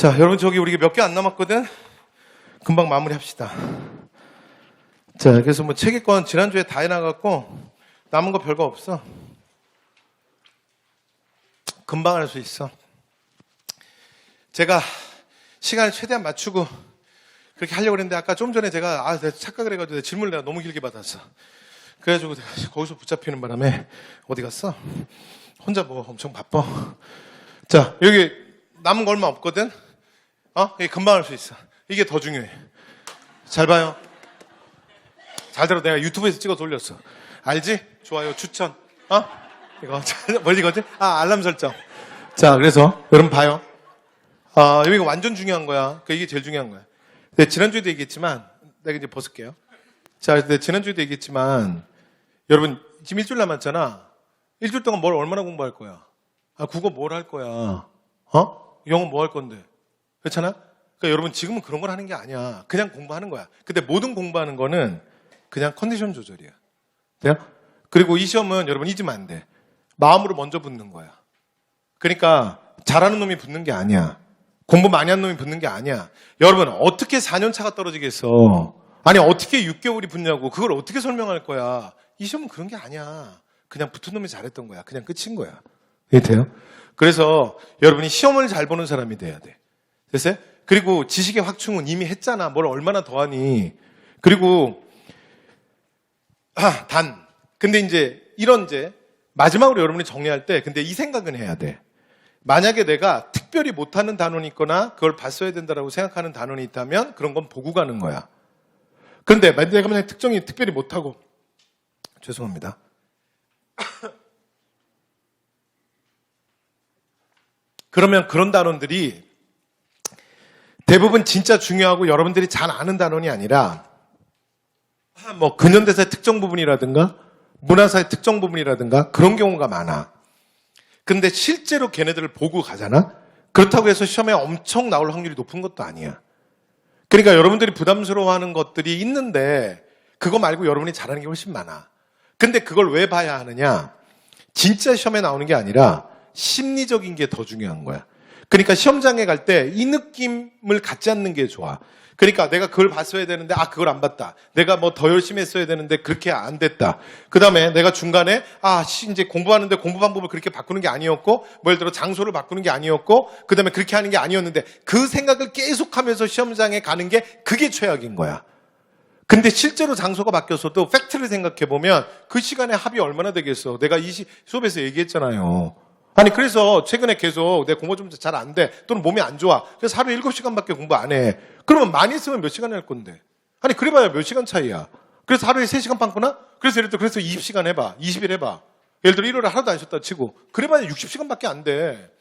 자, 여러분 저기 우리 몇 개 안 남았거든? 금방 마무리합시다. 자, 그래서 뭐 체계권 지난주에 다 해나갔고 남은 거 별거 없어. 금방 할 수 있어. 제가 시간을 최대한 맞추고 그렇게 하려고 했는데 아까 좀 전에 내가 착각을 해가지고 질문을 내가 너무 길게 받았어. 그래가지고 내가 거기서 붙잡히는 바람에 어디 갔어? 혼자 뭐 엄청 바빠. 자, 여기 남은 거 얼마 없거든? 이게 금방 할 수 있어. 이게 더 중요해. 잘 봐요. 잘 들어. 내가 유튜브에서 찍어 돌렸어. 알지? 좋아요, 추천. 이거, 뭐지, 이거지? 알람 설정. 자, 그래서, 여러분 봐요. 여기가 완전 중요한 거야. 이게 제일 중요한 거야. 근데 지난주에도 얘기했지만, 내가 이제 벗을게요. 자, 근데 지난주에도 얘기했지만, 여러분, 지금 일주일 남았잖아. 일주일 동안 뭘 얼마나 공부할 거야? 국어 뭘 할 거야? 영어 뭐 할 건데? 그렇잖아? 그러니까 여러분, 지금은 그런 걸 하는 게 아니야. 그냥 공부하는 거야. 근데 모든 공부하는 거는 그냥 컨디션 조절이야. 돼요? 그리고 이 시험은 여러분 잊으면 안 돼. 마음으로 먼저 붙는 거야. 그러니까 잘하는 놈이 붙는 게 아니야. 공부 많이 한 놈이 붙는 게 아니야. 여러분 어떻게 4년 차가 떨어지겠어? 아니 어떻게 6개월이 붙냐고. 그걸 어떻게 설명할 거야. 이 시험은 그런 게 아니야. 그냥 붙은 놈이 잘했던 거야. 그냥 끝인 거야. 이해돼요? 그래서 여러분이 시험을 잘 보는 사람이 돼야 돼. 됐어요? 그리고 지식의 확충은 이미 했잖아. 뭘 얼마나 더 하니. 그리고 근데 이제 마지막으로 여러분이 정리할 때 근데 이 생각은 해야 돼. 만약에 내가 특별히 못하는 단원이 있거나 그걸 봤어야 된다라고 생각하는 단원이 있다면 그런 건 보고 가는 거야. 그런데 내가 만약에 특별히 못하고 죄송합니다. 그러면 그런 단원들이 대부분 진짜 중요하고 여러분들이 잘 아는 단원이 아니라 뭐 근현대사의 특정 부분이라든가 문화사의 특정 부분이라든가 그런 경우가 많아. 근데 실제로 걔네들을 보고 가잖아? 그렇다고 해서 시험에 엄청 나올 확률이 높은 것도 아니야. 그러니까 여러분들이 부담스러워하는 것들이 있는데 그거 말고 여러분이 잘하는 게 훨씬 많아. 근데 그걸 왜 봐야 하느냐? 진짜 시험에 나오는 게 아니라 심리적인 게 더 중요한 거야. 그러니까 시험장에 갈 때 이 느낌을 갖지 않는 게 좋아. 그러니까 내가 그걸 봤어야 되는데 그걸 안 봤다. 내가 뭐 더 열심히 했어야 되는데 그렇게 안 됐다. 그 다음에 내가 중간에 이제 공부하는데 공부 방법을 그렇게 바꾸는 게 아니었고 뭐 예를 들어 장소를 바꾸는 게 아니었고 그 다음에 그렇게 하는 게 아니었는데 그 생각을 계속하면서 시험장에 가는 게 그게 최악인 거야. 근데 실제로 장소가 바뀌었어도 팩트를 생각해보면 그 시간에 합이 얼마나 되겠어. 내가 이 수업에서 얘기했잖아요. 그래서 최근에 계속 내 공부 좀 잘 안 돼. 또는 몸이 안 좋아. 그래서 하루에 7시간밖에 공부 안 해. 그러면 많이 했으면 몇 시간 할 건데. 그래봐야 몇 시간 차이야. 그래서 하루에 3시간 빵꾸나? 그래서 예를 들어 20시간 해봐. 20일 해봐. 예를 들어 1월에 하루도 안 쉬었다 치고. 그래봐야 60시간밖에 안 돼.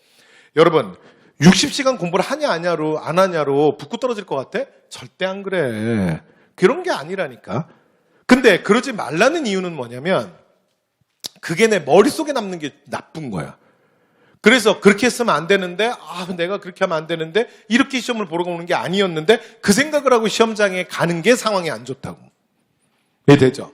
여러분, 60시간 공부를 하냐 안 하냐로 붙고 떨어질 것 같아? 절대 안 그래. 그런 게 아니라니까. 근데 그러지 말라는 이유는 뭐냐면 그게 내 머릿속에 남는 게 나쁜 거야. 그래서 그렇게 했으면 안 되는데 내가 그렇게 하면 안 되는데 이렇게 시험을 보러 오는 게 아니었는데 그 생각을 하고 시험장에 가는 게 상황이 안 좋다고. 이해되죠?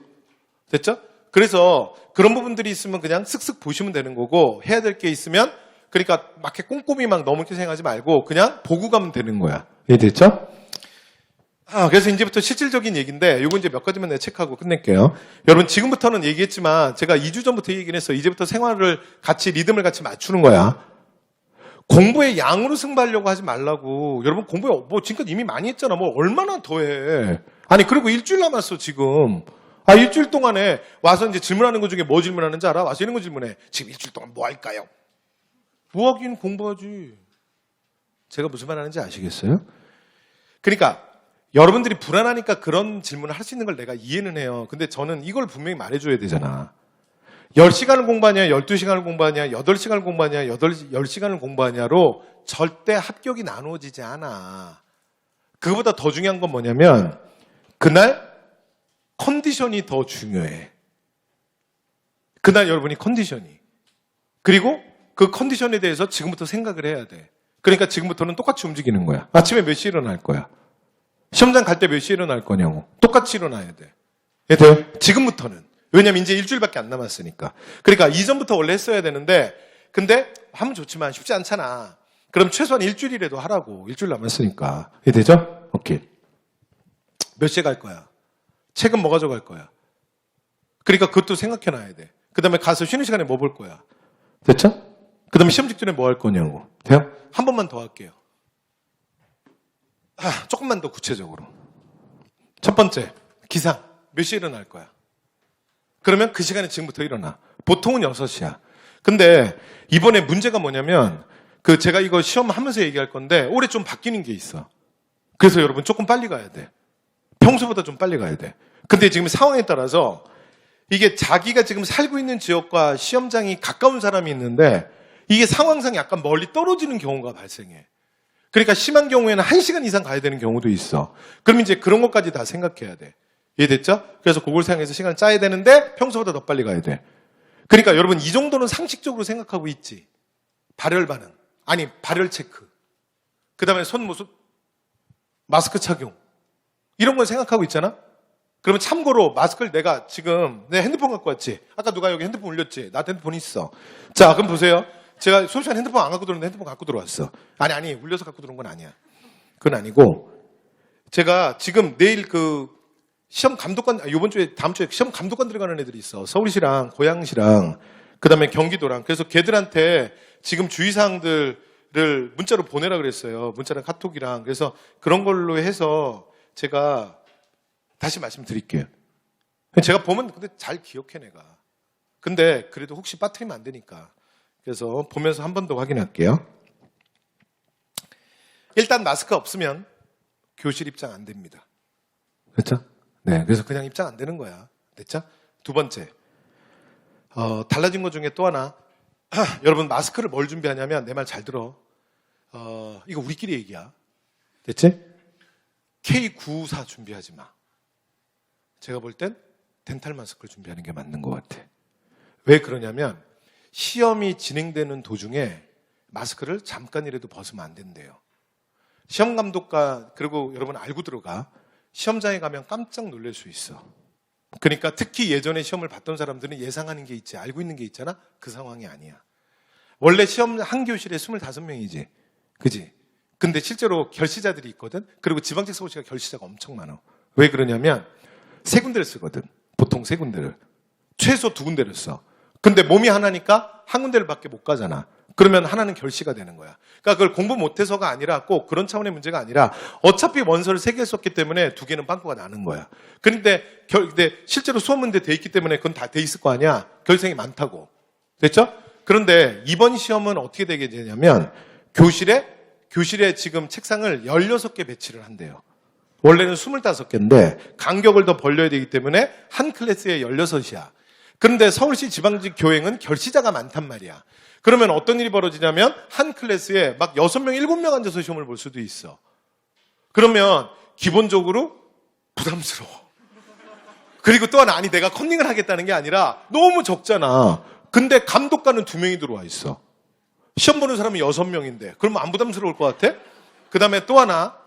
됐죠? 그래서 그런 부분들이 있으면 그냥 쓱쓱 보시면 되는 거고 해야 될 게 있으면 그러니까 막 이렇게 꼼꼼히 막 너무 이렇게 생각하지 말고 그냥 보고 가면 되는 거야. 이해됐죠? 그래서 이제부터 실질적인 얘기인데 요거 이제 몇 가지만 내가 체크하고 끝낼게요. 여러분 지금부터는 얘기했지만 제가 2주 전부터 얘기는 했어. 이제부터 생활을 같이 리듬을 같이 맞추는 거야. 공부의 양으로 승부하려고 하지 말라고. 여러분 공부에 뭐 지금까지 이미 많이 했잖아. 뭐 얼마나 더 해. 그리고 일주일 남았어 지금. 일주일 동안에 와서 이제 질문하는 것 중에 뭐 질문하는지 알아? 와서 이런 거 질문해. 지금 일주일 동안 뭐 할까요? 뭐 하긴 공부하지. 제가 무슨 말 하는지 아시겠어요? 그러니까 여러분들이 불안하니까 그런 질문을 할 수 있는 걸 내가 이해는 해요. 근데 저는 이걸 분명히 말해줘야 되잖아. 10시간을 공부하냐, 12시간을 공부하냐, 8시간을 공부하냐, 10시간을 공부하냐로 절대 합격이 나누어지지 않아. 그거보다 더 중요한 건 뭐냐면 그날 컨디션이 더 중요해. 그날 여러분이 컨디션이. 그리고 그 컨디션에 대해서 지금부터 생각을 해야 돼. 그러니까 지금부터는 똑같이 움직이는 거야. 아침에 몇 시에 일어날 거야? 시험장 갈 때 몇 시에 일어날 거냐고. 똑같이 일어나야 돼. 돼요? 지금부터는. 왜냐면 이제 일주일밖에 안 남았으니까. 그러니까 이전부터 원래 했어야 되는데 근데 하면 좋지만 쉽지 않잖아. 그럼 최소한 일주일이라도 하라고. 일주일 남았으니까. 이해 되죠? 오케이. 몇 시에 갈 거야? 책은 뭐 가져갈 거야? 그러니까 그것도 생각해 놔야 돼. 그 다음에 가서 쉬는 시간에 뭐 볼 거야? 됐죠? 그 다음에 시험 직전에 뭐 할 거냐고. 돼요? 한 번만 더 할게요. 조금만 더 구체적으로. 첫 번째, 기상. 몇 시에 일어날 거야? 그러면 그 시간에 지금부터 일어나. 보통은 6시야. 근데 이번에 문제가 뭐냐면 제가 이거 시험 하면서 얘기할 건데 올해 좀 바뀌는 게 있어. 그래서 여러분 조금 빨리 가야 돼. 평소보다 좀 빨리 가야 돼. 근데 지금 상황에 따라서 이게 자기가 지금 살고 있는 지역과 시험장이 가까운 사람이 있는데 이게 상황상 약간 멀리 떨어지는 경우가 발생해. 그러니까 심한 경우에는 1시간 이상 가야 되는 경우도 있어. 그럼 이제 그런 것까지 다 생각해야 돼. 이해됐죠? 그래서 그걸 생각해서 시간을 짜야 되는데 평소보다 더 빨리 가야 돼. 그러니까 여러분 이 정도는 상식적으로 생각하고 있지. 발열 반응. 아니 발열 체크. 그 다음에 손 모습. 마스크 착용. 이런 걸 생각하고 있잖아? 그러면 참고로 마스크를 내가 지금 내 핸드폰 갖고 왔지? 아까 누가 여기 핸드폰 올렸지? 나한테 핸드폰 있어. 자, 그럼 보세요. 제가 수업 시간에 핸드폰 안 갖고 들어오는데 핸드폰 갖고 들어왔어. 아니, 울려서 갖고 들어온 건 아니야. 그건 아니고, 제가 지금 내일 시험 감독관, 이번 주에, 다음 주에 시험 감독관 들어가는 애들이 있어. 서울시랑, 고양시랑, 그 다음에 경기도랑. 그래서 걔들한테 지금 주의사항들을 문자로 보내라 그랬어요. 문자랑 카톡이랑. 그래서 그런 걸로 해서 제가 다시 말씀드릴게요. 제가 보면 근데 잘 기억해 내가. 근데 그래도 혹시 빠뜨리면 안 되니까. 그래서 보면서 한 번 더 확인할게요. 일단 마스크 없으면 교실 입장 안 됩니다. 그렇죠? 네, 그래서 그냥 입장 안 되는 거야. 됐죠? 두 번째, 달라진 것 중에 또 하나. 여러분 마스크를 뭘 준비하냐면 내 말 잘 들어. 이거 우리끼리 얘기야. 됐지? K94 준비하지 마. 제가 볼 땐 덴탈 마스크를 준비하는 게 맞는 것 같아. 왜 그러냐면 시험이 진행되는 도중에 마스크를 잠깐이라도 벗으면 안 된대요. 시험 감독과 그리고 여러분 알고 들어가. 시험장에 가면 깜짝 놀랄 수 있어. 그러니까 특히 예전에 시험을 봤던 사람들은 예상하는 게 있지, 알고 있는 게 있잖아. 그 상황이 아니야. 원래 시험 한 교실에 25명이지. 그지? 근데 실제로 결시자들이 있거든. 그리고 지방직 서울시가 결시자가 엄청 많아. 왜 그러냐면 세 군데를 쓰거든. 보통 세 군데를. 최소 두 군데를 써. 근데 몸이 하나니까 한 군데를 밖에 못 가잖아. 그러면 하나는 결시가 되는 거야. 그러니까 그걸 공부 못해서가 아니라 꼭 그런 차원의 문제가 아니라 어차피 원서를 세 개 썼기 때문에 두 개는 빵꾸가 나는 거야. 근데 실제로 수업 문제 돼 있기 때문에 그건 다 돼 있을 거 아니야. 결생이 많다고. 됐죠? 그런데 이번 시험은 어떻게 되게 되냐면 교실에 지금 책상을 16개 배치를 한대요. 원래는 25개인데 간격을 더 벌려야 되기 때문에 한 클래스에 16이야. 그런데 서울시 지방직 교행은 결시자가 많단 말이야. 그러면 어떤 일이 벌어지냐면 한 클래스에 막 6명, 7명 앉아서 시험을 볼 수도 있어. 그러면 기본적으로 부담스러워. 그리고 또 하나, 아니 내가 컨닝을 하겠다는 게 아니라 너무 적잖아. 근데 감독관은 2명이 들어와 있어. 시험 보는 사람이 6명인데 그러면 안 부담스러울 것 같아? 그 다음에 또 하나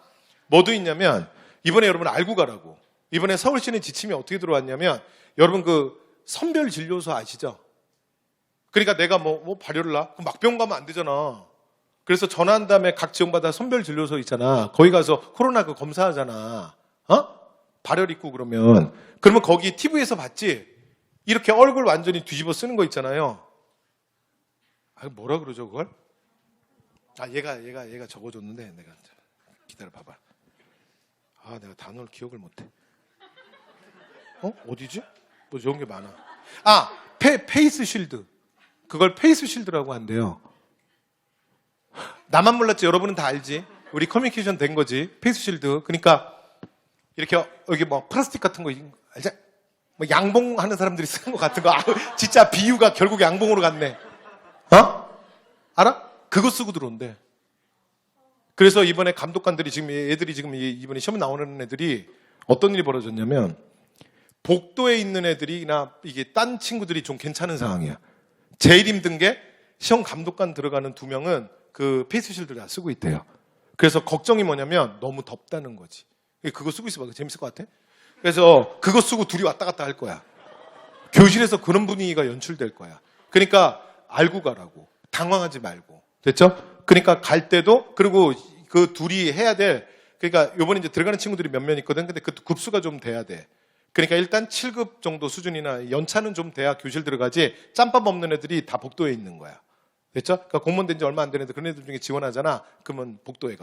뭐도 있냐면 이번에 여러분 알고 가라고. 이번에 서울시는 지침이 어떻게 들어왔냐면 여러분 선별 진료소 아시죠? 그러니까 내가 발열을 나? 그럼 막 병원 가면 안 되잖아. 그래서 전화한 다음에 각 지역마다 선별 진료소 있잖아. 거기 가서 코로나 검사하잖아. 발열 있고 그러면 거기 TV에서 봤지? 이렇게 얼굴 완전히 뒤집어 쓰는 거 있잖아요. 뭐라 그러죠 그걸? 얘가 적어줬는데 내가 기다려 봐봐. 내가 단어를 기억을 못해. 어디지? 뭐 이런 게 많아. 페이스 쉴드. 그걸 페이스 쉴드라고 한대요. 나만 몰랐지. 여러분은 다 알지. 우리 커뮤니케이션 된 거지. 페이스 쉴드. 그러니까 이렇게 여기 플라스틱 같은 거 알지? 양봉하는 사람들이 쓰는 거 같은 거. 진짜 비유가 결국 양봉으로 갔네. 알아? 그거 쓰고 들어온대. 그래서 이번에 감독관들이 애들이 이번에 시험 나오는 애들이 어떤 일이 벌어졌냐면 복도에 있는 애들이나 이게 딴 친구들이 좀 괜찮은 상황이야. 제일 힘든 게 시험 감독관 들어가는 2명은 그 페이스실드를 다 쓰고 있대요. 그래서 걱정이 뭐냐면 너무 덥다는 거지. 그거 쓰고 있어봐. 재밌을 것 같아? 그래서 그거 쓰고 둘이 왔다 갔다 할 거야. 교실에서 그런 분위기가 연출될 거야. 그러니까 알고 가라고. 당황하지 말고. 됐죠? 그러니까 갈 때도, 그리고 그 둘이 해야 될, 그러니까 요번에 이제 들어가는 친구들이 몇몇 있거든. 근데 그 급수가 좀 돼야 돼. 그러니까 일단 7급 정도 수준이나 연차는 좀 돼야 교실 들어가지, 짬밥 없는 애들이 다 복도에 있는 거야. 됐죠? 그러니까 공무원 된 지 얼마 안 되는 애들, 그런 애들 중에 지원하잖아. 그러면 복도에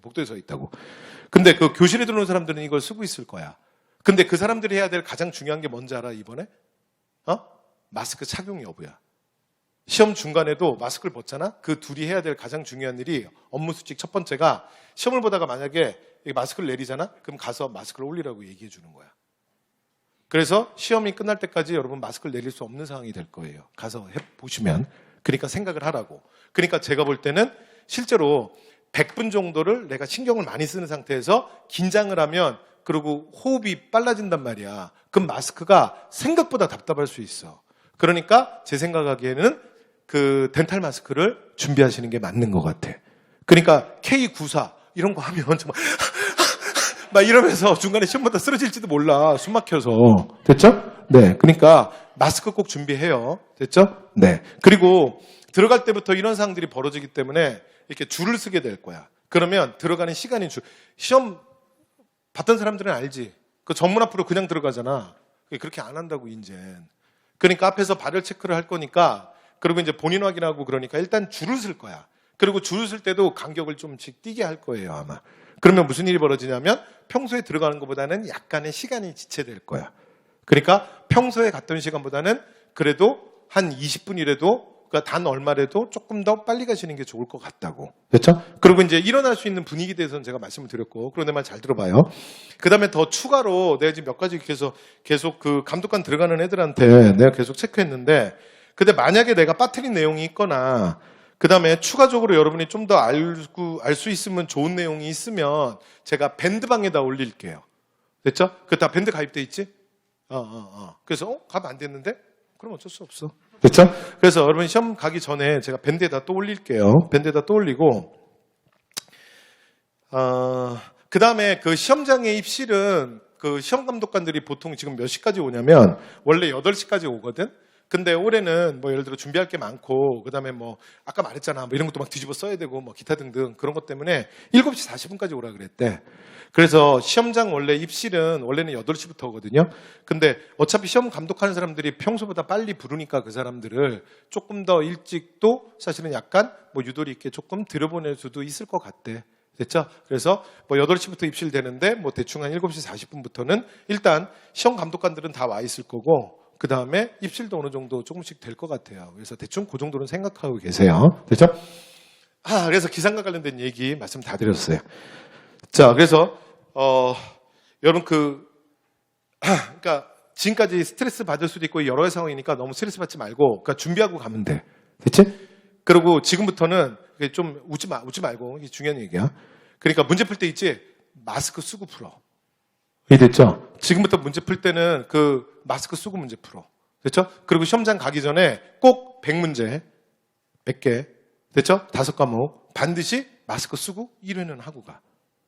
복도에 서 있다고. 근데 그 교실에 들어오는 사람들은 이걸 쓰고 있을 거야. 근데 그 사람들이 해야 될 가장 중요한 게 뭔지 알아, 이번에? 마스크 착용 여부야. 시험 중간에도 마스크를 벗잖아? 그 둘이 해야 될 가장 중요한 일이, 업무 수칙 첫 번째가, 시험을 보다가 만약에 마스크를 내리잖아? 그럼 가서 마스크를 올리라고 얘기해 주는 거야. 그래서 시험이 끝날 때까지 여러분 마스크를 내릴 수 없는 상황이 될 거예요. 가서 해보시면. 그러니까 생각을 하라고. 그러니까 제가 볼 때는 실제로 100분 정도를 내가 신경을 많이 쓰는 상태에서 긴장을 하면, 그리고 호흡이 빨라진단 말이야. 그럼 마스크가 생각보다 답답할 수 있어. 그러니까 제 생각하기에는 그 덴탈 마스크를 준비하시는 게 맞는 것 같아. 그러니까 K94 이런 거 하면 정말 막 이러면서 중간에 시험보다 쓰러질지도 몰라. 숨 막혀서. 됐죠? 네. 그러니까 마스크 꼭 준비해요. 됐죠? 네. 그리고 들어갈 때부터 이런 상황들이 벌어지기 때문에 이렇게 줄을 서게 될 거야. 그러면 들어가는 시간이 시험 봤던 사람들은 알지. 그 정문 앞으로 그냥 들어가잖아. 그렇게 안 한다고, 인젠. 그러니까 앞에서 발열 체크를 할 거니까, 그리고 이제 본인 확인하고 그러니까 일단 줄을 쓸 거야. 그리고 줄을 쓸 때도 간격을 좀씩 뛰게 할 거예요, 아마. 그러면 무슨 일이 벌어지냐면 평소에 들어가는 것보다는 약간의 시간이 지체될 거야. 그러니까 평소에 갔던 시간보다는 그래도 한 20분이라도, 그러니까 단 얼마라도 조금 더 빨리 가시는 게 좋을 것 같다고. 그렇죠? 그리고 이제 일어날 수 있는 분위기에 대해서는 제가 말씀을 드렸고, 그리고 내 말 잘 들어봐요. 그 다음에 더 추가로 내가 지금 몇 가지 계속 그 감독관 들어가는 애들한테 내가 계속 체크했는데, 근데 만약에 내가 빠뜨린 내용이 있거나, 그 다음에 추가적으로 여러분이 좀 더 알 수 있으면 좋은 내용이 있으면 제가 밴드방에다 올릴게요. 됐죠? 그 다 밴드 가입돼 있지? 그래서 가면 안 됐는데? 그럼 어쩔 수 없어. 그렇죠? 그래서 여러분 시험 가기 전에 제가 밴드에다 또 올릴게요. 밴드에다 또 올리고, 그 다음에 그 시험장의 입실은 그 시험 감독관들이 보통 지금 몇 시까지 오냐면 원래 8시까지 오거든? 근데 올해는 뭐 예를 들어 준비할 게 많고, 그 다음에 뭐 아까 말했잖아, 뭐 이런 것도 막 뒤집어 써야 되고 뭐 기타 등등 그런 것 때문에 7시 40분까지 오라 그랬대. 그래서 시험장 원래 입실은 원래는 8시부터거든요. 근데 어차피 시험 감독하는 사람들이 평소보다 빨리 부르니까 그 사람들을 조금 더 일찍도 사실은 약간 뭐 유도리 있게 조금 들여보낼 수도 있을 것 같대. 됐죠? 그래서 뭐 8시부터 입실되는데 뭐 대충 한 7시 40분부터는 일단 시험 감독관들은 다 와 있을 거고, 그 다음에 입실도 어느 정도 조금씩 될 것 같아요. 그래서 대충 그 정도는 생각하고 계세요. 됐죠? 그래서 기상과 관련된 얘기 말씀 다 드렸어요. 자, 그래서 여러분 그러니까 지금까지 스트레스 받을 수도 있고 여러 상황이니까 너무 스트레스 받지 말고, 그러니까 준비하고 가면 돼. 됐지? 그리고 지금부터는 좀 웃지 말고, 이게 중요한 얘기야. 그러니까 문제 풀 때 있지? 마스크 쓰고 풀어. 이해됐죠? 지금부터 문제 풀 때는 그 마스크 쓰고 문제 풀어. 됐죠? 그리고 시험장 가기 전에 꼭 100문제, 100개, 됐죠? 5과목 반드시 마스크 쓰고 1회는 하고 가.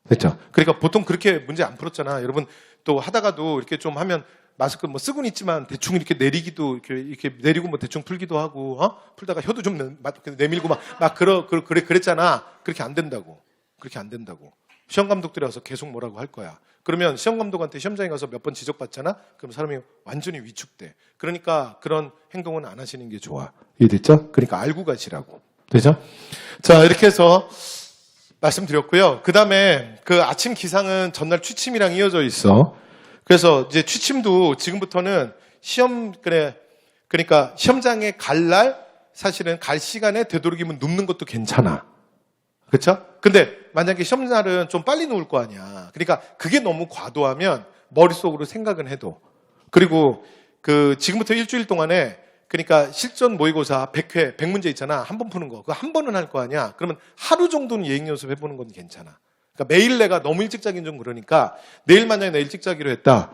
됐죠? 그러니까 보통 그렇게 문제 안 풀었잖아. 여러분 또 하다가도 이렇게 좀 하면 마스크 뭐 쓰고는 있지만 대충 이렇게 내리기도 이렇게 내리고 뭐 대충 풀기도 하고, 풀다가 혀도 좀 내밀고 막 그랬잖아. 그렇게 안 된다고. 그렇게 안 된다고. 시험 감독들이 와서 계속 뭐라고 할 거야. 그러면 시험 감독한테 시험장에 가서 몇 번 지적받잖아? 그럼 사람이 완전히 위축돼. 그러니까 그런 행동은 안 하시는 게 좋아. 이해됐죠? 그러니까 알고 가시라고. 되죠? 자, 이렇게 해서 말씀드렸고요. 그 다음에 그 아침 기상은 전날 취침이랑 이어져 있어. 그래서 이제 취침도 지금부터는 그러니까 시험장에 갈 날, 사실은 갈 시간에 되도록이면 눕는 것도 괜찮아. 그렇죠? 근데 만약에 시험날은 좀 빨리 누울 거 아니야. 그러니까 그게 너무 과도하면 머릿속으로 생각은 해도. 그리고 그 지금부터 일주일 동안에, 그러니까 실전 모의고사 100회, 100문제 있잖아. 한 번 푸는 거. 그거 한 번은 할 거 아니야. 그러면 하루 정도는 예행 연습 해보는 건 괜찮아. 그러니까 매일 내가 너무 일찍 자긴 좀 그러니까, 내일 만약에 나 일찍 자기로 했다.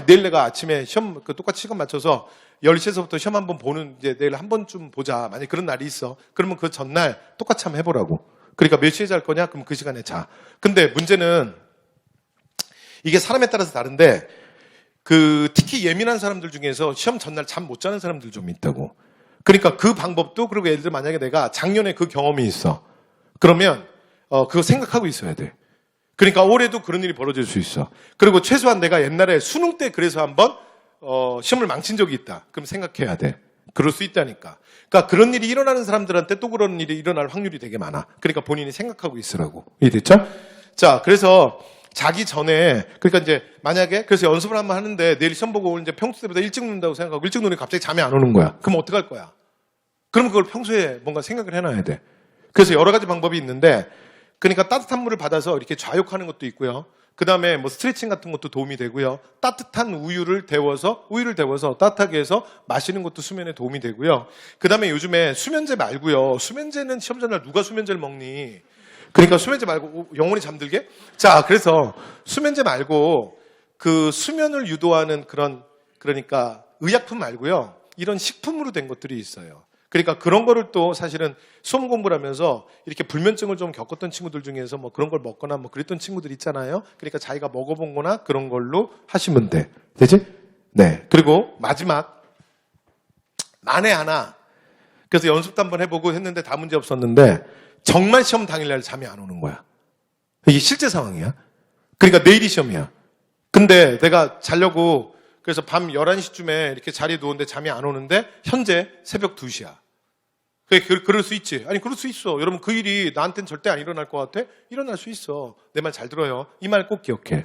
내일 내가 아침에 시험 똑같이 시간 맞춰서 10시에서부터 시험 한번 보는, 이제 내일 한 번쯤 보자. 만약에 그런 날이 있어. 그러면 그 전날 똑같이 한번 해보라고. 그러니까 몇 시에 잘 거냐? 그럼 그 시간에 자. 근데 문제는 이게 사람에 따라서 다른데, 특히 예민한 사람들 중에서 시험 전날 잠 못 자는 사람들 좀 있다고. 그러니까 그 방법도, 그리고 예를 들어 만약에 내가 작년에 그 경험이 있어. 그러면 그거 생각하고 있어야 돼. 그러니까 올해도 그런 일이 벌어질 수 있어. 그리고 최소한 내가 옛날에 수능 때 그래서 한번 시험을 망친 적이 있다. 그럼 생각해야 돼. 그럴 수 있다니까. 그러니까 그런 일이 일어나는 사람들한테 또 그런 일이 일어날 확률이 되게 많아. 그러니까 본인이 생각하고 있으라고. 이해됐죠? 자, 그래서 자기 전에, 그러니까 이제 만약에 그래서 연습을 한번 하는데 내일 시험 보고 이제 평소 때보다 일찍 눈다고 생각하고 일찍 누니까 갑자기 잠이 안 오는 거야. 그럼 어떡할 거야? 그럼 그걸 평소에 뭔가 생각을 해놔야 돼. 그래서 여러 가지 방법이 있는데, 그러니까 따뜻한 물을 받아서 이렇게 좌욕하는 것도 있고요. 그 다음에 뭐 스트레칭 같은 것도 도움이 되고요. 따뜻한 우유를 데워서 따뜻하게 해서 마시는 것도 수면에 도움이 되고요. 그 다음에 요즘에 수면제 말고요. 수면제는 시험 전날 누가 수면제를 먹니? 그러니까 수면제 말고 영원히 잠들게? 자, 그래서 수면제 말고 그 수면을 유도하는 그러니까 의약품 말고요. 이런 식품으로 된 것들이 있어요. 그러니까 그런 거를 또 사실은 수험 공부를 하면서 이렇게 불면증을 좀 겪었던 친구들 중에서 뭐 그런 걸 먹거나 뭐 그랬던 친구들 있잖아요. 그러니까 자기가 먹어본 거나 그런 걸로 하시면 돼. 되지? 네. 그리고 마지막 만에 하나. 그래서 연습도 한번 해보고 했는데 다 문제 없었는데 정말 시험 당일날 잠이 안 오는 거야. 이게 실제 상황이야. 그러니까 내일이 시험이야. 근데 내가 자려고 그래서 밤 11시쯤에 이렇게 자리에 누웠는데 잠이 안 오는데 현재 새벽 2시야. 그럴 수 있지. 아니, 그럴 수 있어. 여러분, 그 일이 나한테는 절대 안 일어날 것 같아? 일어날 수 있어. 내 말 잘 들어요. 이 말 꼭 기억해.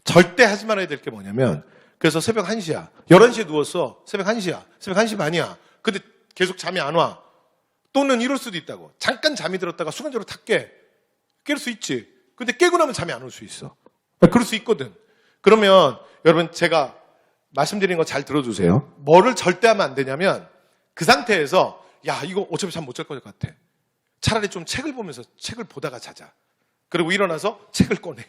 절대 하지 말아야 될 게 뭐냐면, 그래서 새벽 1시야. 11시에 누웠어. 새벽 1시야. 새벽 1시 반이야. 근데 계속 잠이 안 와. 또는 이럴 수도 있다고. 잠깐 잠이 들었다가 순간적으로 탁 깨. 깰 수 있지. 근데 깨고 나면 잠이 안 올 수 있어. 그럴 수 있거든. 그러면 여러분, 제가 말씀드린 거 잘 들어주세요. 뭐를 절대 하면 안 되냐면 그 상태에서 야, 이거 어차피 잠 못 잘 것 같아. 차라리 좀 책을 보면서 책을 보다가 자자. 그리고 일어나서 책을 꺼내.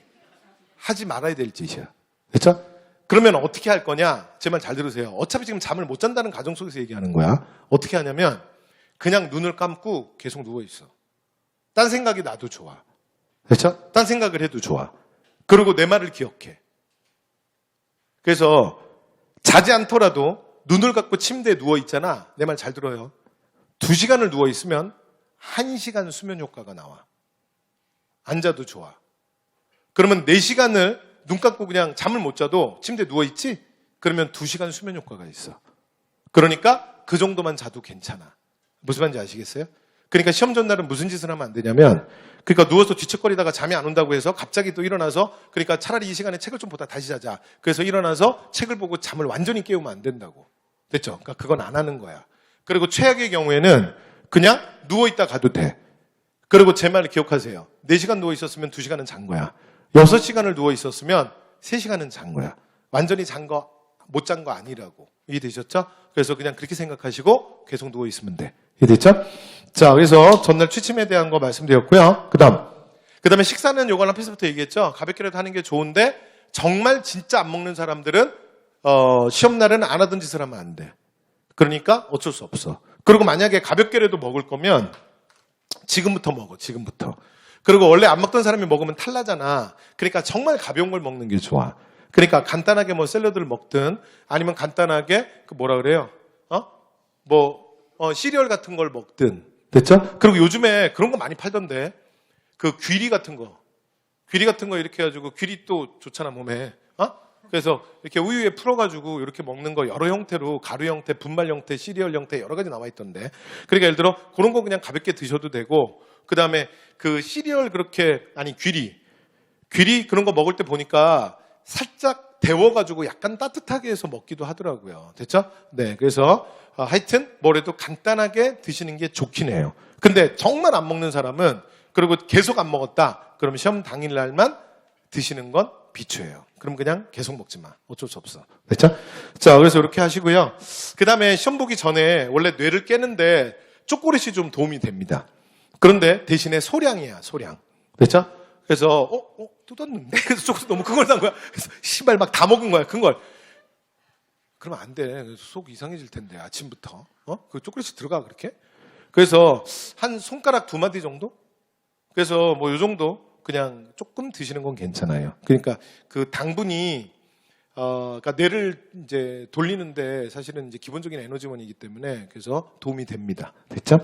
하지 말아야 될 짓이야. 됐죠? 그러면 어떻게 할 거냐? 제 말 잘 들으세요. 어차피 지금 잠을 못 잔다는 가정 속에서 얘기하는 거야. 어떻게 하냐면 그냥 눈을 감고 계속 누워있어. 딴 생각이 나도 좋아. 됐죠? 딴 생각을 해도 좋아. 그리고 내 말을 기억해. 그래서 자지 않더라도 눈을 감고 침대에 누워있잖아. 내 말 잘 들어요. 2시간을 누워있으면 1시간 수면 효과가 나와. 앉아도 좋아. 그러면 4시간을 눈 감고 그냥 잠을 못 자도 침대에 누워있지? 그러면 2시간 수면 효과가 있어. 그러니까 그 정도만 자도 괜찮아. 무슨 말인지 아시겠어요? 그러니까 시험 전날은 무슨 짓을 하면 안 되냐면 그러니까 누워서 뒤척거리다가 잠이 안 온다고 해서 갑자기 또 일어나서 그러니까 차라리 이 시간에 책을 좀 보다 다시 자자. 그래서 일어나서 책을 보고 잠을 완전히 깨우면 안 된다고. 됐죠? 그러니까 그건 안 하는 거야. 그리고 최악의 경우에는 그냥 누워있다 가도 돼. 그리고 제 말을 기억하세요. 4시간 누워있었으면 2시간은 잔 거야. 6시간을 누워있었으면 3시간은 잔 거야. 완전히 못 잔 거 아니라고. 이해되셨죠? 그래서 그냥 그렇게 생각하시고 계속 누워있으면 돼. 이해됐죠? 자, 그래서 전날 취침에 대한 거 말씀드렸고요. 그 다음에 식사는 요거는 앞에서부터 얘기했죠. 가볍게라도 하는 게 좋은데 정말 진짜 안 먹는 사람들은 시험날에는 안 하던 짓을 하면 안 돼. 그러니까 어쩔 수 없어. 그리고 만약에 가볍게라도 먹을 거면 지금부터 먹어. 지금부터. 그리고 원래 안 먹던 사람이 먹으면 탈나잖아. 그러니까 정말 가벼운 걸 먹는 게 좋아. 그러니까 간단하게 뭐 샐러드를 먹든 아니면 간단하게 그 뭐라 그래요? 시리얼 같은 걸 먹든. 됐죠? 그리고 요즘에 그런 거 많이 팔던데. 그 귀리 같은 거 이렇게 해가지고 귀리 또 좋잖아 몸에. 그래서 이렇게 우유에 풀어가지고 이렇게 먹는 거 여러 형태로 가루 형태, 분말 형태, 시리얼 형태 여러 가지 나와 있던데. 그러니까 예를 들어 그런 거 그냥 가볍게 드셔도 되고 그 다음에 그 시리얼 귀리 그런 거 먹을 때 보니까 살짝 데워가지고 약간 따뜻하게 해서 먹기도 하더라고요. 됐죠? 네, 그래서 하여튼 뭐래도 간단하게 드시는 게 좋긴 해요. 근데 정말 안 먹는 사람은 그리고 계속 안 먹었다. 그럼 시험 당일날만 드시는 건 비추예요. 그럼 그냥 계속 먹지 마. 어쩔 수 없어. 됐죠? 자, 그래서 이렇게 하시고요. 그 다음에 시험 보기 전에 원래 뇌를 깨는데 초콜릿이 좀 도움이 됩니다. 그런데 대신에 소량이야, 소량. 됐죠? 그래서 뜯었는데 그래서 초콜릿 너무 큰 걸 산 거야. 그래서 씨발 막 다 먹은 거야, 큰 걸. 그러면 안 돼. 속 이상해질 텐데 아침부터. 그 초콜릿이 들어가 그렇게? 그래서 한 손가락 2마디 정도? 그래서 뭐 요 정도 그냥 조금 드시는 건 괜찮아요. 그러니까 그 당분이 그러니까 뇌를 이제 돌리는데 사실은 이제 기본적인 에너지원이기 때문에 그래서 도움이 됩니다. 됐죠?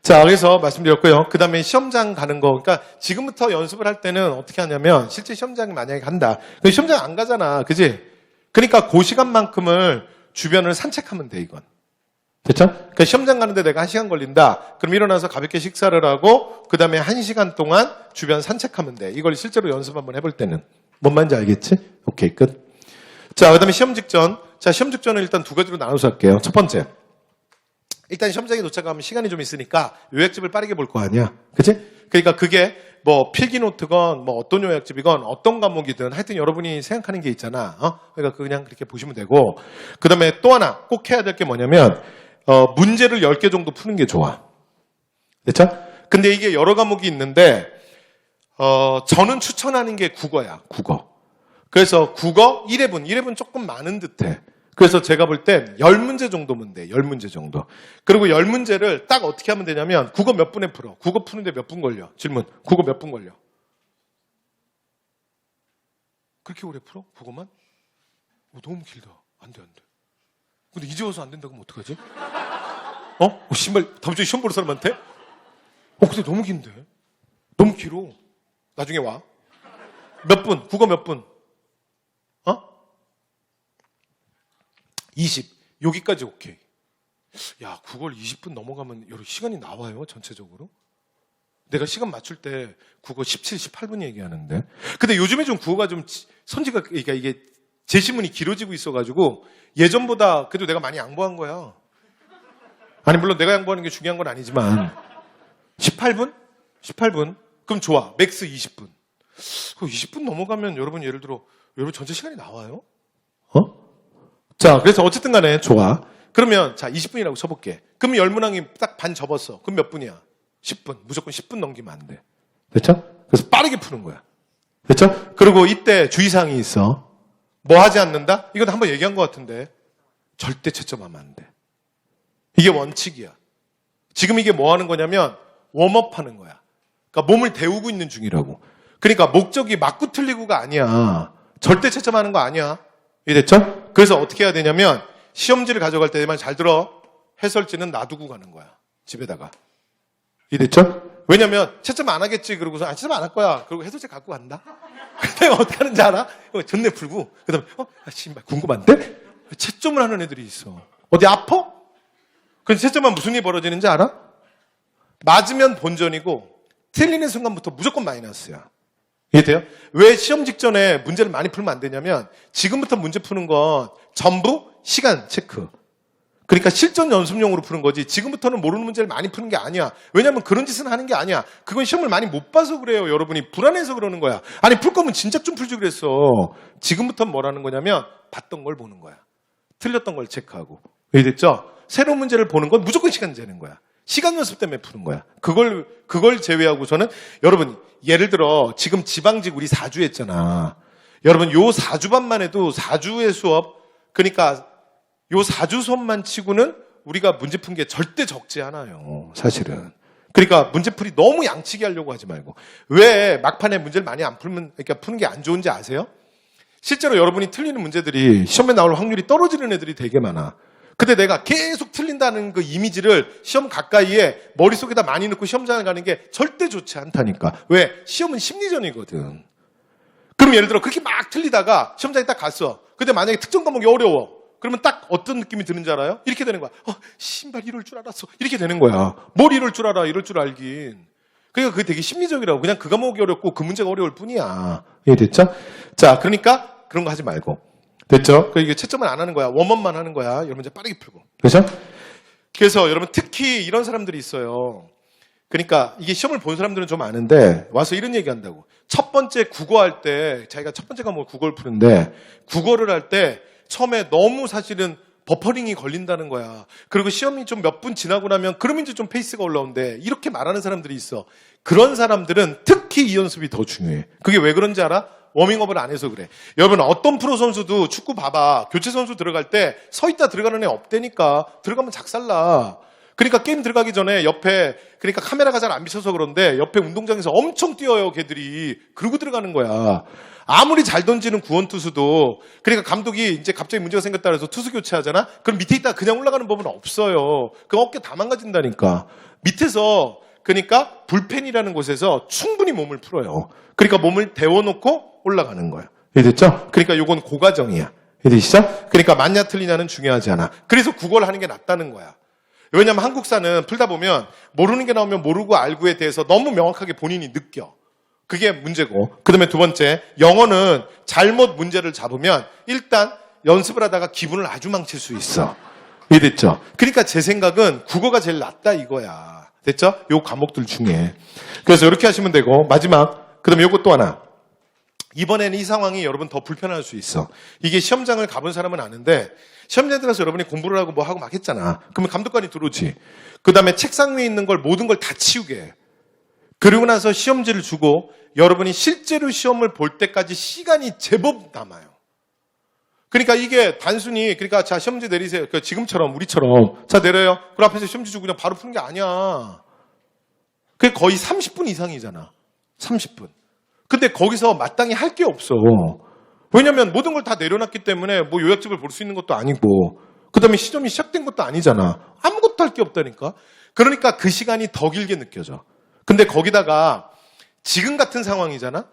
자, 그래서 말씀드렸고요. 그 다음에 시험장 가는 거. 그러니까 지금부터 연습을 할 때는 어떻게 하냐면 실제 시험장 만약에 간다. 근데 시험장 안 가잖아. 그지? 그러니까 그 시간만큼을 주변을 산책하면 돼, 이건. 됐죠? 그러니까 시험장 가는데 내가 1시간 걸린다. 그럼 일어나서 가볍게 식사를 하고 그 다음에 1시간 동안 주변 산책하면 돼. 이걸 실제로 연습 한번 해볼 때는. 뭔 말인지 알겠지? 오케이, 끝. 자, 그 다음에 시험 직전. 자, 시험 직전을 일단 두 가지로 나눠서 할게요. 첫 번째. 일단 시험장에 도착하면 시간이 좀 있으니까 요약집을 빠르게 볼 거 아니야. 그치? 그러니까 그게 뭐 필기노트건 뭐 어떤 요약집이건 어떤 과목이든 하여튼 여러분이 생각하는 게 있잖아. 그러니까 그냥 그렇게 보시면 되고. 그 다음에 또 하나 꼭 해야 될 게 뭐냐면, 문제를 10개 정도 푸는 게 좋아. 됐죠? 근데 이게 여러 과목이 있는데, 저는 추천하는 게 국어야, 국어. 그래서 국어 1회분 조금 많은 듯해. 그래서 제가 볼 땐 10문제 정도면 돼. 10문제 정도. 그리고 10문제를 딱 어떻게 하면 되냐면 국어 몇 분에 풀어? 국어 푸는데 몇 분 걸려? 질문. 국어 몇 분 걸려? 그렇게 오래 풀어? 국어만? 너무 길다. 안 돼. 근데 이제 와서 안 된다고 하면 어떡하지? 신발 다음 주에 시험 볼 사람한테? 근데 너무 긴데. 너무 길어. 나중에 와. 몇 분? 국어 몇 분? 20. 여기까지 오케이. 야, 국어를 20분 넘어가면 여러 시간이 나와요, 전체적으로? 내가 시간 맞출 때 국어 17, 18분 얘기하는데. 근데 요즘에 좀 국어가 좀 선지가, 그러니까 이게 제시문이 길어지고 있어가지고 예전보다 그래도 내가 많이 양보한 거야. 아니, 물론 내가 양보하는 게 중요한 건 아니지만. 18분? 18분? 그럼 좋아. 맥스 20분. 그 20분 넘어가면 여러분 예를 들어, 여러분 전체 시간이 나와요? 자, 그래서 어쨌든 간에 좋아. 그러면 자, 20분이라고 쳐볼게. 그럼 10문항이 딱 반 접었어. 그럼 몇 분이야? 10분. 무조건 10분 넘기면 안 돼. 됐죠? 그래서 빠르게 푸는 거야. 됐죠? 그리고 이때 주의사항이 있어. 뭐 하지 않는다? 이건 한번 얘기한 것 같은데 절대 채점하면 안 돼. 이게 원칙이야. 지금 이게 뭐 하는 거냐면 웜업 하는 거야. 그러니까 몸을 데우고 있는 중이라고. 그러니까 목적이 맞고 틀리고가 아니야. 절대 채점하는 거 아니야. 이해됐죠? 그래서 어떻게 해야 되냐면 시험지를 가져갈 때만 잘 들어. 해설지는 놔두고 가는 거야. 집에다가. 이해됐죠? 왜냐면 채점 안 하겠지. 그러고서 채점 안 할 거야. 그리고 해설지 갖고 간다. 내가 어떻게 하는지 알아? 전내 풀고 그 다음에 신발 궁금한데? 채점을 하는 애들이 있어. 어디 아파? 그래서 채점하면 무슨 일이 벌어지는지 알아? 맞으면 본전이고 틀리는 순간부터 무조건 마이너스야. 이해돼요? 왜 시험 직전에 문제를 많이 풀면 안 되냐면 지금부터 문제 푸는 건 전부 시간 체크. 그러니까 실전 연습용으로 푸는 거지 지금부터는 모르는 문제를 많이 푸는 게 아니야. 왜냐면 그런 짓은 하는 게 아니야. 그건 시험을 많이 못 봐서 그래요. 여러분이 불안해서 그러는 거야. 아니 풀 거면 진짜 좀 풀지 그랬어. 지금부터는 뭐라는 거냐면 봤던 걸 보는 거야. 틀렸던 걸 체크하고. 이해됐죠? 새로운 문제를 보는 건 무조건 시간 재는 거야. 시간 연습 때문에 푸는 거야. 그걸 제외하고서는 여러분 예를 들어 지금 지방직 우리 4주 했잖아. 여러분 요 4주반만 해도 4주의 수업 그러니까 요 4주 수업만 치고는 우리가 문제 푼 게 절대 적지 않아요. 사실은. 그러니까 문제풀이 너무 양치기 하려고 하지 말고. 왜 막판에 문제를 많이 안 풀면 그러니까 푸는 게 안 좋은지 아세요? 실제로 여러분이 틀리는 문제들이 시험에 나올 확률이 떨어지는 애들이 되게 많아. 근데 내가 계속 틀린다는 그 이미지를 시험 가까이에 머릿속에다 많이 넣고 시험장에 가는 게 절대 좋지 않다니까. 왜? 시험은 심리전이거든. 그럼 예를 들어 그렇게 막 틀리다가 시험장에 딱 갔어. 근데 만약에 특정 과목이 어려워. 그러면 딱 어떤 느낌이 드는지 알아요? 이렇게 되는 거야. 신발 이럴 줄 알았어. 이렇게 되는 거야. 뭘 이럴 줄 알아. 이럴 줄 알긴. 그러니까 그게 되게 심리적이라고. 그냥 그 과목이 어렵고 그 문제가 어려울 뿐이야. 이해됐죠? 자, 그러니까 그런 거 하지 말고. 됐죠? 이게 채점을 안 하는 거야. 웜업만 하는 거야. 여러분 이제 빠르게 풀고. 그렇죠? 그래서 여러분 특히 이런 사람들이 있어요. 그러니까 이게 시험을 본 사람들은 좀 아는데 와서 이런 얘기 한다고. 첫 번째 국어할 때 자기가 첫 번째 과목 국어를 푸는데 국어를 할 때 처음에 너무 사실은 버퍼링이 걸린다는 거야. 그리고 시험이 좀 몇 분 지나고 나면 그러면 이제 좀 페이스가 올라온대. 이렇게 말하는 사람들이 있어. 그런 사람들은 특히 이 연습이 더 중요해. 그게 왜 그런지 알아? 워밍업을 안 해서 그래. 여러분 어떤 프로 선수도 축구 봐봐. 교체 선수 들어갈 때 서 있다 들어가는 애 없다니까. 들어가면 작살나. 그러니까 게임 들어가기 전에 옆에, 그러니까 카메라가 잘 안 비쳐서 그런데 옆에 운동장에서 엄청 뛰어요, 걔들이. 그러고 들어가는 거야. 아무리 잘 던지는 구원투수도, 그러니까 감독이 이제 갑자기 문제가 생겼다 그래서 투수 교체하잖아? 그럼 밑에 있다가 그냥 올라가는 법은 없어요. 그 어깨 다 망가진다니까. 밑에서, 그러니까 불펜이라는 곳에서 충분히 몸을 풀어요. 그러니까 몸을 데워놓고 올라가는 거야. 이해됐죠? 그러니까 요건 고과정이야. 이해되시죠? 그러니까 맞냐 틀리냐는 중요하지 않아. 그래서 국어를 하는 게 낫다는 거야. 왜냐면 한국사는 풀다 보면 모르는 게 나오면 모르고 알고에 대해서 너무 명확하게 본인이 느껴. 그게 문제고. 그 다음에 두 번째, 영어는 잘못 문제를 잡으면 일단 연습을 하다가 기분을 아주 망칠 수 있어. 이해됐죠? 그러니까 제 생각은 국어가 제일 낫다 이거야. 됐죠? 요 과목들 중에. 그래서 이렇게 하시면 되고, 마지막, 그 다음에 요거 또 하나. 이번에는 이 상황이 여러분 더 불편할 수 있어. 이게 시험장을 가본 사람은 아는데, 시험장에 들어가서 여러분이 공부를 하고 뭐 하고 막 했잖아. 그러면 감독관이 들어오지. 그 다음에 책상 위에 있는 걸 모든 걸 다 치우게 해. 그리고 나서 시험지를 주고 여러분이 실제로 시험을 볼 때까지 시간이 제법 남아요. 그러니까 이게 단순히, 그러니까 자, 시험지 내리세요. 그러니까 지금처럼, 우리처럼. 자, 내려요. 그 앞에서 시험지 주고 그냥 바로 푸는 게 아니야. 그게 거의 30분 이상이잖아. 30분. 근데 거기서 마땅히 할 게 없어. 왜냐면 모든 걸 다 내려놨기 때문에 뭐 요약집을 볼 수 있는 것도 아니고, 그 다음에 시험이 시작된 것도 아니잖아. 아무것도 할 게 없다니까. 그러니까 그 시간이 더 길게 느껴져. 근데 거기다가 지금 같은 상황이잖아.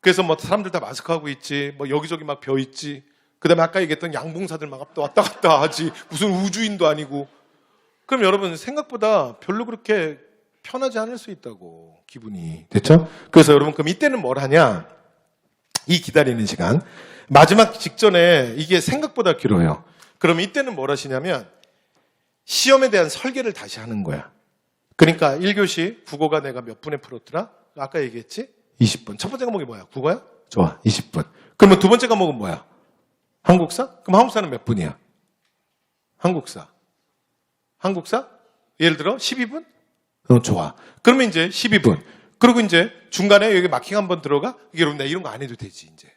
그래서 뭐 사람들 다 마스크하고 있지, 뭐 여기저기 막 벼 있지. 그 다음에 아까 얘기했던 양봉사들 막 왔다 갔다 하지. 무슨 우주인도 아니고. 그럼 여러분 생각보다 별로 그렇게 편하지 않을 수 있다고, 기분이. 됐죠? 그래서 여러분 그럼 이때는 뭘 하냐? 이 기다리는 시간. 마지막 직전에 이게 생각보다 길어요. 그럼 이때는 뭘 하시냐면 시험에 대한 설계를 다시 하는 거야. 그러니까 1교시 국어가 내가 몇 분에 풀었더라? 아까 얘기했지? 20분. 첫 번째 과목이 뭐야? 국어야? 좋아. 20분. 그러면 두 번째 과목은 뭐야? 한국사? 그럼 한국사는 몇 분이야? 한국사. 한국사? 예를 들어 12분? 좋아. 그러면 이제 12분. 그리고 이제 중간에 여기 마킹 한번 들어가? 여러분, 나 이런 거 안 해도 되지, 이제.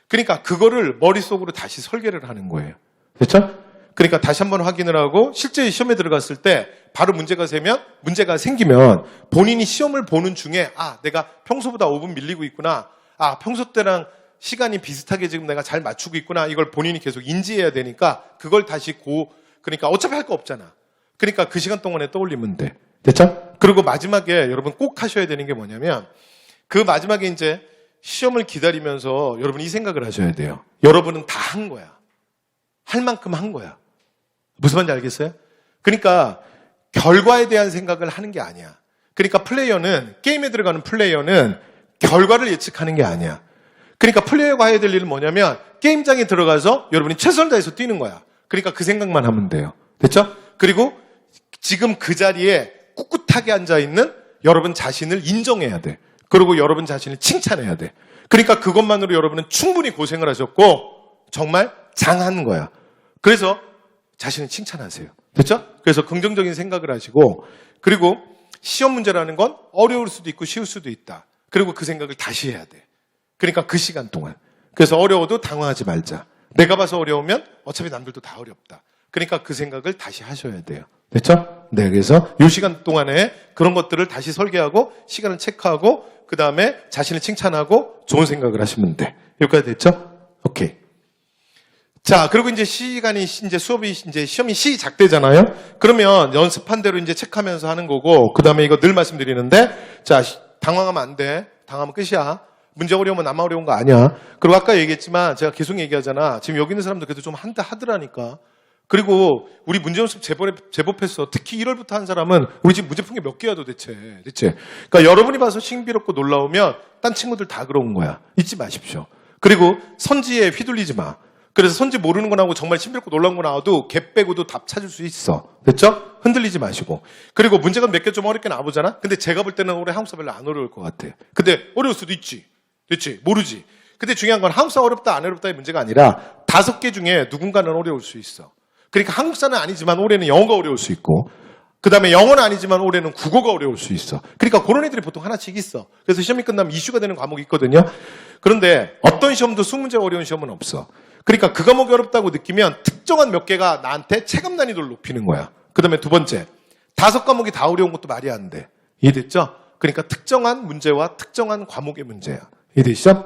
그러니까 그거를 머릿속으로 다시 설계를 하는 거예요. 그렇죠? 그러니까 다시 한번 확인을 하고 실제 시험에 들어갔을 때 바로 문제가 생기면 본인이 시험을 보는 중에 내가 평소보다 5분 밀리고 있구나. 평소 때랑 시간이 비슷하게 지금 내가 잘 맞추고 있구나. 이걸 본인이 계속 인지해야 되니까 그걸 다시 그러니까 어차피 할 거 없잖아. 그러니까 그 시간 동안에 떠올리면 돼. 됐죠? 그리고 마지막에 여러분 꼭 하셔야 되는 게 뭐냐면 그 마지막에 이제 시험을 기다리면서 여러분 이 생각을 하셔야 돼요. 여러분은 다 한 거야. 할 만큼 한 거야. 무슨 말인지 알겠어요? 그러니까 결과에 대한 생각을 하는 게 아니야. 그러니까 게임에 들어가는 플레이어는 결과를 예측하는 게 아니야. 그러니까 플레이어가 해야 될 일은 뭐냐면 게임장에 들어가서 여러분이 최선을 다해서 뛰는 거야. 그러니까 그 생각만 하면 돼요. 됐죠? 그리고 지금 그 자리에 꿋꿋하게 앉아있는 여러분 자신을 인정해야 돼. 그리고 여러분 자신을 칭찬해야 돼. 그러니까 그것만으로 여러분은 충분히 고생을 하셨고 정말 장한 거야. 그래서 자신을 칭찬하세요. 됐죠? 그래서 긍정적인 생각을 하시고, 그리고 시험 문제라는 건 어려울 수도 있고 쉬울 수도 있다. 그리고 그 생각을 다시 해야 돼. 그러니까 그 시간 동안. 그래서 어려워도 당황하지 말자. 내가 봐서 어려우면 어차피 남들도 다 어렵다. 그러니까 그 생각을 다시 하셔야 돼요. 됐죠? 네, 그래서 이 시간 동안에 그런 것들을 다시 설계하고 시간을 체크하고 그 다음에 자신을 칭찬하고 좋은 생각을 하시면 돼. 여기까지 됐죠? 오케이. 자, 그리고 이제 시험이 시작되잖아요? 그러면 연습한 대로 이제 체크하면서 하는 거고, 그 다음에 이거 늘 말씀드리는데, 자, 당황하면 안 돼. 당하면 끝이야. 문제 어려우면 나만 어려운 거 아니야. 그리고 아까 얘기했지만, 제가 계속 얘기하잖아. 지금 여기 있는 사람들 그래도 좀 한다 하더라니까. 그리고 우리 문제 연습 제법 했어. 특히 1월부터 한 사람은 우리 지금 문제 푼 게 몇 개야 도대체. 그러니까 여러분이 봐서 신비롭고 놀라우면 딴 친구들 다 그런 거야. 잊지 마십시오. 그리고 선지에 휘둘리지 마. 그래서 선지 모르는 거 나오고 정말 신비롭고 놀라운 거 나와도 개 빼고도 답 찾을 수 있어. 됐죠? 흔들리지 마시고. 그리고 문제가 몇 개 좀 어렵게 나와보잖아? 근데 제가 볼 때는 올해 한국사 별로 안 어려울 것 같아. 근데 어려울 수도 있지. 됐지? 모르지. 근데 중요한 건 한국사 어렵다 안 어렵다의 문제가 아니라 5개 중에 누군가는 어려울 수 있어. 그러니까 한국사는 아니지만 올해는 영어가 어려울 수 있고, 그 다음에 영어는 아니지만 올해는 국어가 어려울 수 있어. 그러니까 그런 애들이 보통 하나씩 있어. 그래서 시험이 끝나면 이슈가 되는 과목이 있거든요. 그런데 어떤 시험도 20문제가 어려운 시험은 없어. 그러니까 그 과목이 어렵다고 느끼면 특정한 몇 개가 나한테 체감 난이도를 높이는 거야. 그 다음에 두 번째, 5과목이 다 어려운 것도 말이 안 돼. 이해됐죠? 그러니까 특정한 문제와 특정한 과목의 문제야. 이해되시죠?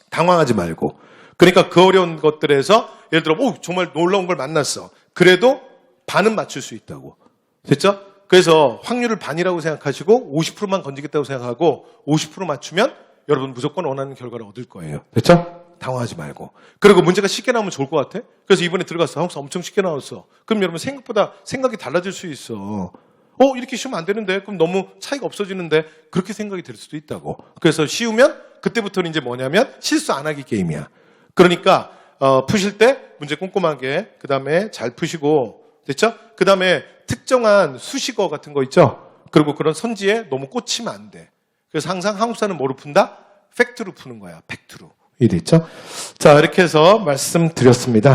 당황하지 말고. 그러니까 그 어려운 것들에서 예를 들어 정말 놀라운 걸 만났어. 그래도 반은 맞출 수 있다고. 됐죠? 그래서 확률을 반이라고 생각하시고 50%만 건지겠다고 생각하고 50% 맞추면 여러분 무조건 원하는 결과를 얻을 거예요. 됐죠? 당황하지 말고. 그리고 문제가 쉽게 나오면 좋을 것 같아? 그래서 이번에 들어갔어. 한국사 엄청 쉽게 나왔어. 그럼 여러분 생각보다 생각이 달라질 수 있어. 이렇게 쉬우면 안 되는데? 그럼 너무 차이가 없어지는데? 그렇게 생각이 될 수도 있다고. 그래서 쉬우면 그때부터는 이제 뭐냐면 실수 안 하기 게임이야. 그러니까 푸실 때 문제 꼼꼼하게 그 다음에 잘 푸시고 됐죠? 그 다음에 특정한 수식어 같은 거 있죠? 그리고 그런 선지에 너무 꽂히면 안 돼. 그래서 항상 한국사는 뭐로 푼다? 팩트로 푸는 거야. 팩트로. 이해됐죠? 자, 이렇게 해서 말씀드렸습니다.